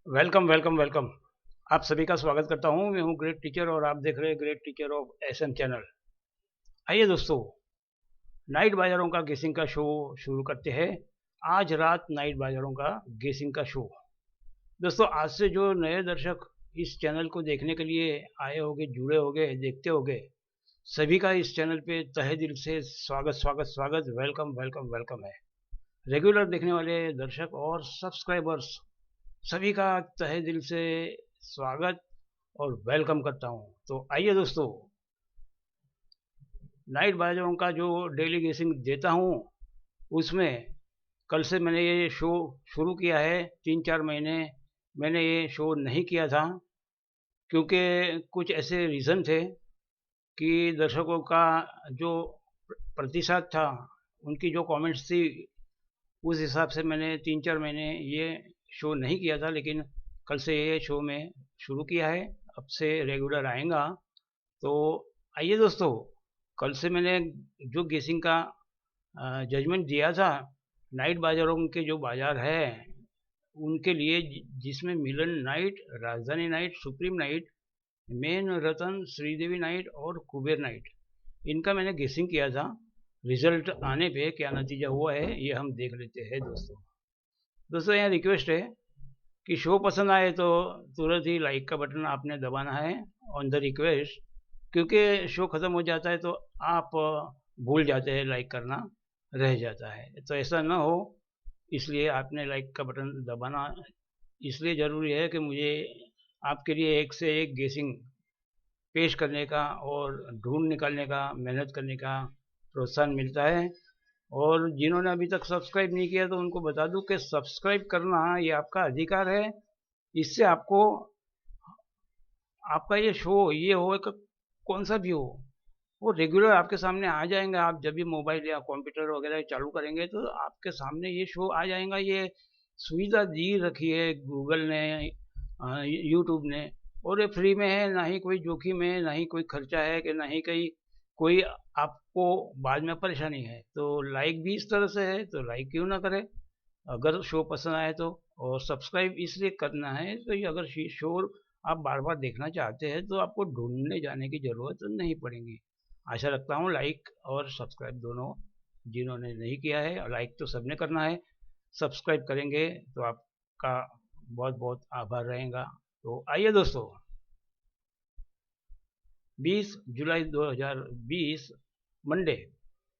Welcome welcome welcome. आप सभी का स्वागत करता हूं। मैं हूं ग्रेट टीचर और आप देख रहे हैं great teacher of SM channel. आइए दोस्तों, नाइट बाजारों का गेसिंग का शो शुरू करते हैं। आज रात नाइट बाजारों का गेसिंग का शो। दोस्तों, आज से जो नए दर्शक इस चैनल को देखने के लिए आए होंगे, जुड़े होंगे, देखते होंगे, सभी का इस चैनल पे तहे दिल से स्वागत स्वागत स्वागत, वेलकम वेलकम वेलकम है। रेगुलर देखने वाले दर्शक और सब्सक्राइबर्स सभी का तहे दिल से स्वागत और वेलकम करता हूं। तो आइए दोस्तों, नाइट बाजारों का जो डेली गेसिंग देता हूं उसमें कल से मैंने ये शो शुरू किया है। 3-4 महीने मैंने ये शो नहीं किया था क्योंकि कुछ ऐसे रीज़न थे कि दर्शकों का जो प्रतिशत था, उनकी जो कमेंट्स थी, उस हिसाब से मैंने 3-4 महीने ये शो नहीं किया था। लेकिन कल से ये शो मैं शुरू किया है, अब से रेगुलर आएगा। तो आइए दोस्तों, कल से मैंने जो गेसिंग का जजमेंट दिया था, नाइट बाजारों के जो बाजार है उनके लिए, जिसमें मिलन नाइट, राजधानी नाइट, सुप्रीम नाइट, मेन रतन, श्रीदेवी नाइट और कुबेर नाइट, इनका मैंने गेसिंग किया था। रिजल्ट आने पे क्या नतीजा हुआ है ये हम देख लेते हैं दोस्तों। दोस्तों, यहाँ रिक्वेस्ट है कि शो पसंद आए तो तुरंत ही लाइक का बटन आपने दबाना है, ऑन द रिक्वेस्ट। क्योंकि शो ख़त्म हो जाता है तो आप भूल जाते हैं, लाइक करना रह जाता है। तो ऐसा ना हो, इसलिए आपने लाइक का बटन दबाना इसलिए ज़रूरी है कि मुझे आपके लिए एक से एक गेसिंग पेश करने का और ढूंढ निकालने का, मेहनत करने का प्रोत्साहन मिलता है। और जिन्होंने अभी तक सब्सक्राइब नहीं किया तो उनको बता दूं कि सब्सक्राइब करना ये आपका अधिकार है। इससे आपको आपका ये शो, ये हो कौन सा भी हो, वो रेगुलर आपके सामने आ जाएंगे। आप जब भी मोबाइल या कंप्यूटर वगैरह चालू करेंगे तो आपके सामने ये शो आ जाएगा। ये सुविधा दी रखी है गूगल ने, यूट्यूब ने, और ये फ्री में है। ना ही कोई जोखिम है, ना ही कोई खर्चा है, कि ना ही कहीं कोई आपको बाद में परेशानी है। तो लाइक भी इस तरह से है, तो लाइक क्यों ना करें अगर शो पसंद आए तो। और सब्सक्राइब इसलिए करना है तो ये, अगर शो आप बार बार देखना चाहते हैं तो आपको ढूंढने जाने की ज़रूरत नहीं पड़ेगी। आशा रखता हूँ लाइक और सब्सक्राइब दोनों, जिन्होंने नहीं किया है, लाइक तो सबने करना है, सब्सक्राइब करेंगे तो आपका बहुत बहुत आभार रहेगा। तो आइए दोस्तों, 20 जुलाई 2020 मंडे,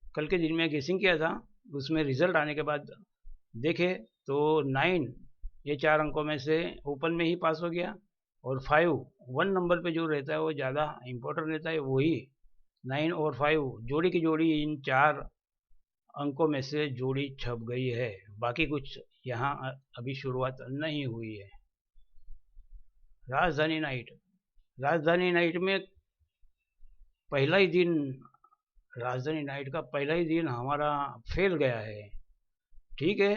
कल के दिन में गेसिंग किया था। उसमें रिजल्ट आने के बाद देखे तो 9 ये 4 अंकों में से ओपन में ही पास हो गया। और 5, 1 नंबर पे जो रहता है वो ज़्यादा इम्पोर्टेंट रहता है, वही 9 और 5 जोड़ी की जोड़ी, इन 4 अंकों में से जोड़ी छप गई है। बाकी कुछ यहाँ अभी शुरुआत नहीं हुई है। राजधानी नाइट, राजधानी नाइट में पहला ही दिन, राजधानी नाइट का पहला ही दिन हमारा फेल गया है। ठीक है,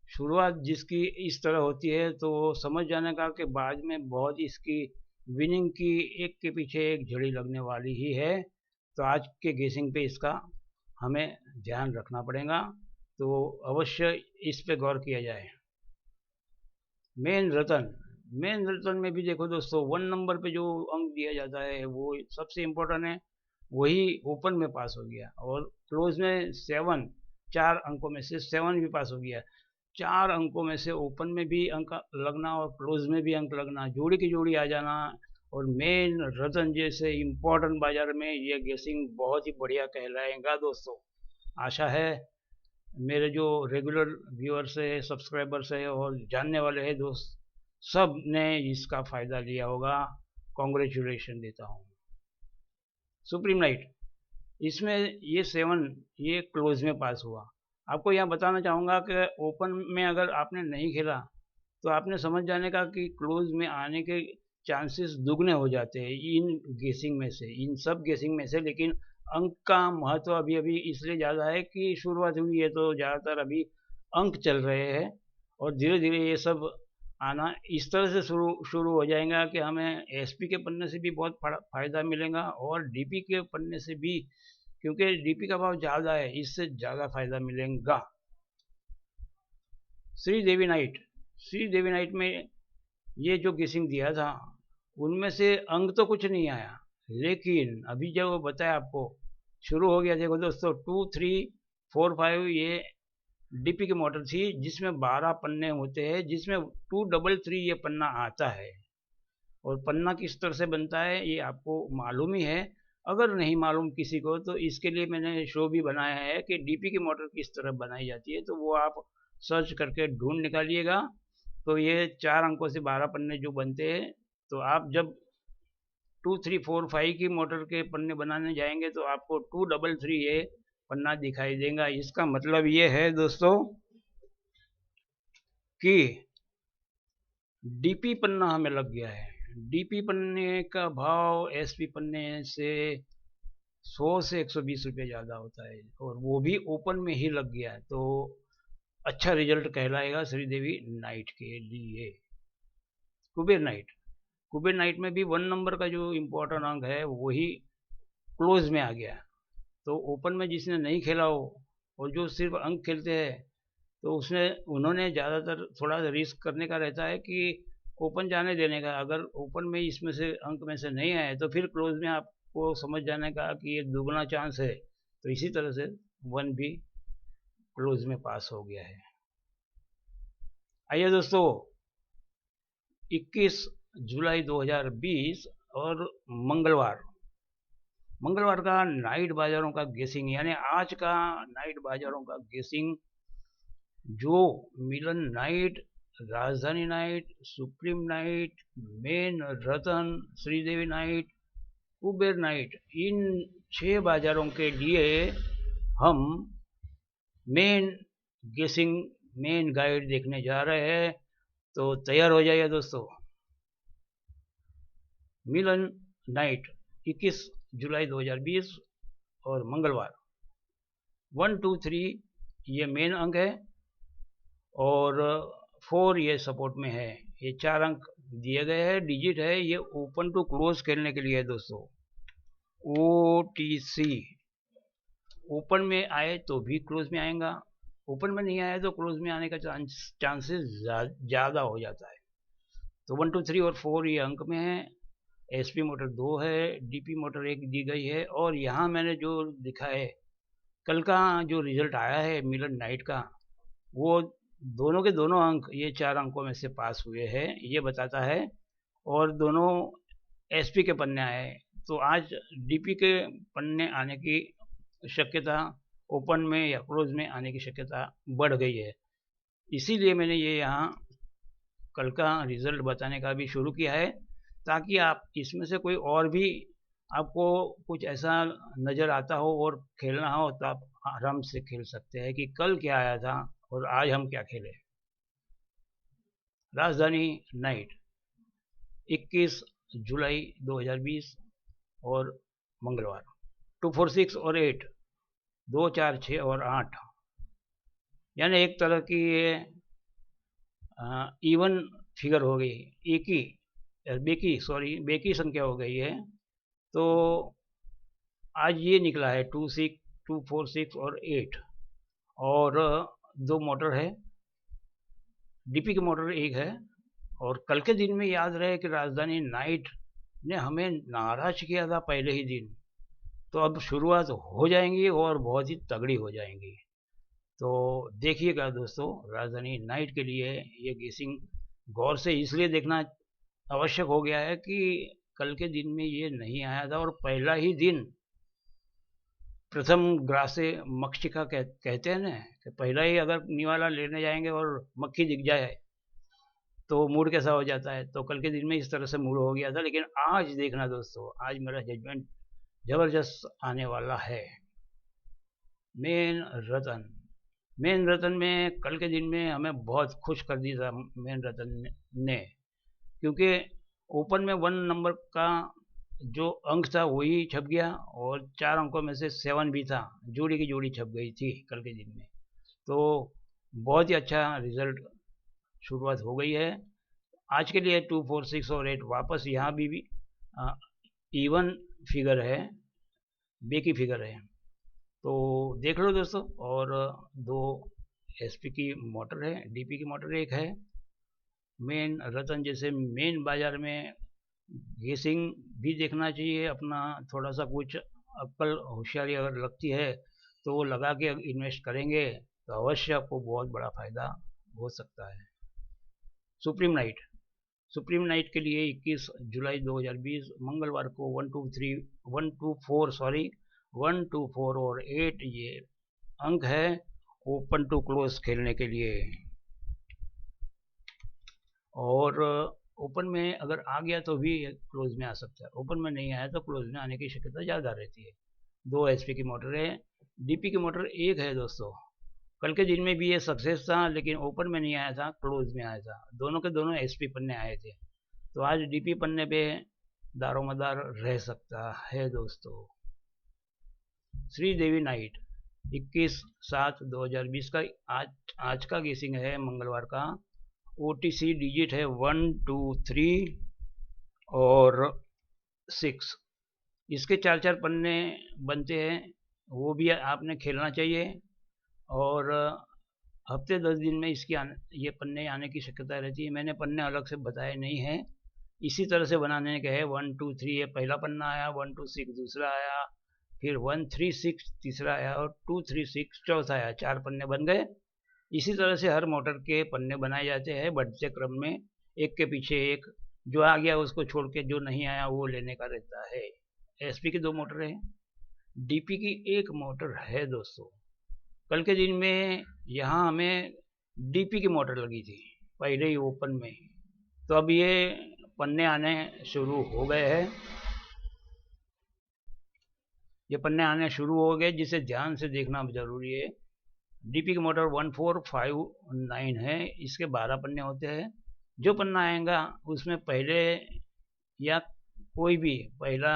शुरुआत जिसकी इस तरह होती है तो समझ जाने का कि बाद में बहुत इसकी विनिंग की एक के पीछे एक झड़ी लगने वाली ही है। तो आज के गेसिंग पे इसका हमें ध्यान रखना पड़ेगा, तो अवश्य इस पे गौर किया जाए। मेन रतन, मेन रतन में भी देखो दोस्तों, 1 नंबर पे जो अंक दिया जाता है वो सबसे इम्पोर्टेंट है, वही ओपन में पास हो गया। और क्लोज में 7, 4 अंकों में से 7 भी पास हो गया। 4 अंकों में से ओपन में भी अंक लगना और क्लोज में भी अंक लगना, जोड़ी की जोड़ी आ जाना, और मेन रतन जैसे इम्पोर्टेंट बाजार में ये गेसिंग बहुत ही बढ़िया कहलाएगा दोस्तों। आशा है मेरे जो रेगुलर व्यूअर्स है, सब्सक्राइबर्स है और जानने वाले हैं दोस्त, सब ने इसका फ़ायदा लिया होगा। कॉन्ग्रेचुलेशन देता हूँ। सुप्रीम नाइट, इसमें ये 7 ये क्लोज में पास हुआ। आपको यहाँ बताना चाहूँगा कि ओपन में अगर आपने नहीं खेला तो आपने समझ जाने का कि क्लोज में आने के चांसेस दुगने हो जाते हैं इन गेसिंग में से, इन सब गेसिंग में से। लेकिन अंक का महत्व अभी अभी इसलिए ज़्यादा है कि शुरुआत हुई है तो ज़्यादातर अभी अंक चल रहे हैं, और धीरे धीरे ये सब आना इस तरह से शुरू शुरू हो जाएगा कि हमें एसपी के पन्ने से भी बहुत फ़ायदा मिलेगा और डीपी के पन्ने से भी, क्योंकि डीपी का भाव ज़्यादा है, इससे ज़्यादा फायदा मिलेगा। श्री देवी नाइट, श्री देवी नाइट में ये जो गेसिंग दिया था उनमें से अंक तो कुछ नहीं आया, लेकिन अभी जो बताया आपको शुरू हो गया। देखो दोस्तों, 2 3 4 5 ये डीपी की मोटर थी जिसमें 12 पन्ने होते हैं, जिसमें 233 ये पन्ना आता है। और पन्ना किस तरह से बनता है ये आपको मालूम ही है। अगर नहीं मालूम किसी को तो इसके लिए मैंने शो भी बनाया है कि डीपी की मोटर किस तरह बनाई जाती है, तो वो आप सर्च करके ढूंढ निकालिएगा। तो ये 4 अंकों से 12 पन्ने जो बनते हैं, तो आप जब 2 3 4 5 की मोटर के पन्ने बनाने जाएंगे तो आपको 233 ये पन्ना दिखाई देगा। इसका मतलब ये है दोस्तों कि डीपी पन्ना हमें लग गया है। डीपी पन्ने का भाव एसपी पन्ने से 100 से 120 रुपये ज़्यादा होता है, और वो भी ओपन में ही लग गया है। तो अच्छा रिजल्ट कहलाएगा श्रीदेवी नाइट के लिए। कुबेर नाइट, कुबेर नाइट में भी 1 नंबर का जो इम्पोर्टेंट अंक है वही क्लोज में आ गया। तो ओपन में जिसने नहीं खेला हो और जो सिर्फ अंक खेलते हैं, तो उसने उन्होंने ज़्यादातर थोड़ा रिस्क करने का रहता है कि ओपन जाने देने का। अगर ओपन में इसमें से अंक में से नहीं आए तो फिर क्लोज में आपको समझ जाने का कि ये दुगना चांस है। तो इसी तरह से 1 भी क्लोज में पास हो गया है। आइए दोस्तों, 21 जुलाई 2020 और मंगलवार मंगलवार का नाइट बाजारों का गेसिंग, यानी आज का नाइट बाजारों का गेसिंग जो मिलन नाइट, राजधानी नाइट, सुप्रीम नाइट, मेन रतन, श्रीदेवी नाइट, कुबेर नाइट, इन 6 बाजारों के लिए हम मेन गेसिंग, मेन गाइड देखने जा रहे हैं। तो तैयार हो जाइए दोस्तों। मिलन नाइट 21 जुलाई 2020 और मंगलवार 1 2 3 ये मेन अंक है और 4 ये सपोर्ट में है। ये 4 अंक दिए गए हैं, डिजिट है। ये ओपन टू क्लोज खेलने के लिए है दोस्तों। OTC ओपन में आए तो भी क्लोज में आएगा, ओपन में नहीं आया तो क्लोज में आने का चांसेस ज़्यादा हो जाता है। तो 1 2 3 और 4 ये अंक में है। एसपी मोटर 2 है, डीपी मोटर 1 दी गई है। और यहाँ मैंने जो दिखा है कल का जो रिजल्ट आया है मिलन नाइट का, वो दोनों के दोनों अंक ये 4 अंकों में से पास हुए हैं, ये बताता है। और दोनों एसपी के पन्ने आए, तो आज डीपी के पन्ने आने की शक्यता, ओपन में या क्लोज में आने की शक्यता बढ़ गई है। इसीलिए मैंने ये यहाँ कल का रिजल्ट बताने का भी शुरू किया है, ताकि आप इसमें से कोई और भी आपको कुछ ऐसा नज़र आता हो और खेलना हो तो आप आराम से खेल सकते हैं कि कल क्या आया था और आज हम क्या खेले। राजधानी नाइट 21 जुलाई 2020 और मंगलवार 2 4 6 और 8, 2 4 6 और 8, यानी एक तरह की ये इवन फिगर हो गई, एक ही बेकी संख्या हो गई है। तो आज ये निकला है 2 6 2 4 6 और 8, और 2 मोटर है, डीपी की मोटर 1 है। और कल के दिन में याद रहे कि राजधानी नाइट ने हमें नाराज किया था पहले ही दिन, तो अब शुरुआत हो जाएंगी और बहुत ही तगड़ी हो जाएंगी। तो देखिएगा दोस्तों, राजधानी नाइट के लिए ये गेसिंग गौर से इसलिए देखना आवश्यक हो गया है कि कल के दिन में ये नहीं आया था, और पहला ही दिन प्रथम ग्रासे मक्षिका कहते हैं ना, कि पहला ही अगर निवाला लेने जाएंगे और मक्खी दिख जाए तो मूड कैसा हो जाता है। तो कल के दिन में इस तरह से मूड हो गया था, लेकिन आज देखना दोस्तों, आज मेरा जजमेंट जबरदस्त आने वाला है। मेन रतन, मेन रतन में कल के दिन में हमें बहुत खुश कर दिया था मेन रतन ने, क्योंकि ओपन में 1 नंबर का जो अंक था वही छप गया, और 4 अंकों में से 7 भी था, जोड़ी की जोड़ी छप गई थी कल के दिन में। तो बहुत ही अच्छा रिजल्ट शुरुआत हो गई है। आज के लिए 2 4 6 और 8 वापस यहाँ भी इवन फिगर है, बेकी फिगर है। तो देख लो दोस्तों। और 2 एसपी की मोटर है, डीपी की मोटर 1 है, मेन रतन जैसे मेन बाजार में गेसिंग भी देखना चाहिए। अपना थोड़ा सा कुछ अक्ल होशियारी अगर लगती है तो वो लगा के इन्वेस्ट करेंगे तो अवश्य आपको बहुत बड़ा फायदा हो सकता है। सुप्रीम नाइट, सुप्रीम नाइट के लिए 21 जुलाई 2020 मंगलवार को 124 और 8 ये अंक है ओपन टू क्लोज खेलने के लिए। और ओपन में अगर आ गया तो भी क्लोज में आ सकता है, ओपन में नहीं आया तो क्लोज में आने की शक्यता ज़्यादा रहती है। 2 HP की मोटर है, DP की मोटर 1 है दोस्तों। कल के दिन में भी ये सक्सेस था लेकिन ओपन में नहीं आया था, क्लोज में आया था। दोनों के दोनों SP पन्ने आए थे, तो आज DP पन्ने पे दारोमदार रह सकता है दोस्तों। श्रीदेवी नाइट 21/7/2020 का आज का गेसिंग है मंगलवार का। OTC डिजिट है 1 2 3 और 6। इसके 4-4 पन्ने बनते हैं, वो भी आपने खेलना चाहिए। और हफ्ते 10 दिन में ये पन्ने आने की शक्यता रहती है। मैंने पन्ने अलग से बताए नहीं हैं, इसी तरह से बनाने के है। 1 2 3 ये पहला पन्ना आया, 1 2 6 दूसरा आया, फिर 1 3 6 तीसरा आया और 2 3 6 चौथा आया। 4 पन्ने बन गए। इसी तरह से हर मोटर के पन्ने बनाए जाते हैं बढ़ते क्रम में, एक के पीछे एक। जो आ गया उसको छोड़ के जो नहीं आया वो लेने का रहता है। SP की 2 मोटर है, DP की 1 मोटर है दोस्तों। कल के दिन में यहाँ हमें DP की मोटर लगी थी पहले ही ओपन में, तो अब ये पन्ने आने शुरू हो गए हैं। ये पन्ने आने शुरू हो गए जिसे ध्यान से देखना जरूरी है। DP की मोटर 1459 है, इसके 12 पन्ने होते हैं। जो पन्ना आएगा उसमें पहले या कोई भी पहला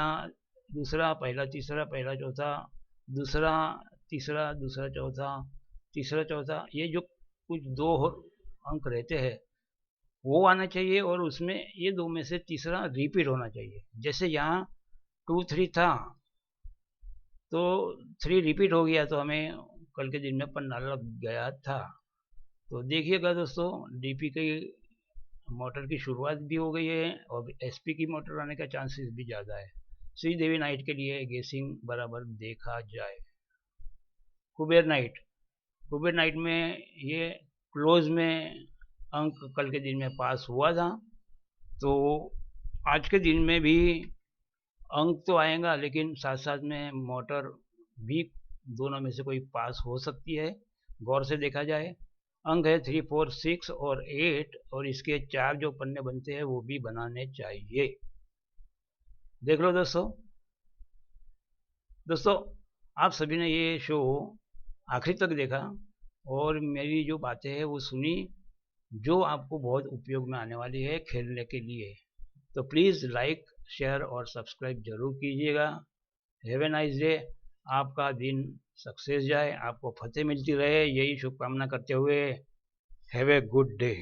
दूसरा पहला तीसरा पहला चौथा दूसरा तीसरा दूसरा चौथा तीसरा चौथा, ये जो कुछ 2 अंक रहते हैं वो आना चाहिए और उसमें ये 2 में से तीसरा रिपीट होना चाहिए। जैसे यहाँ 2 3 था तो 3 रिपीट हो गया, तो हमें कल के दिन में पन्ना लग गया था। तो देखिएगा दोस्तों, DP की मोटर की शुरुआत भी हो गई है और SP की मोटर आने का चांसेस भी ज़्यादा है। श्रीदेवी नाइट के लिए गेसिंग बराबर देखा जाए। कुबेर नाइट, कुबेर नाइट में ये क्लोज में अंक कल के दिन में पास हुआ था, तो आज के दिन में भी अंक तो आएगा लेकिन साथ साथ में मोटर भी दोनों में से कोई पास हो सकती है, गौर से देखा जाए। अंक है 3 4 6 और 8 और इसके 4 जो पन्ने बनते हैं वो भी बनाने चाहिए। देख लो दोस्तों आप सभी ने ये शो आखिरी तक देखा और मेरी जो बातें हैं वो सुनी, जो आपको बहुत उपयोग में आने वाली है खेलने के लिए। तो प्लीज़ लाइक शेयर और सब्सक्राइब जरूर कीजिएगा। Have a nice day. आपका दिन सक्सेस जाए, आपको फतेह मिलती रहे, यही शुभकामना करते हुए हैव ए गुड डे।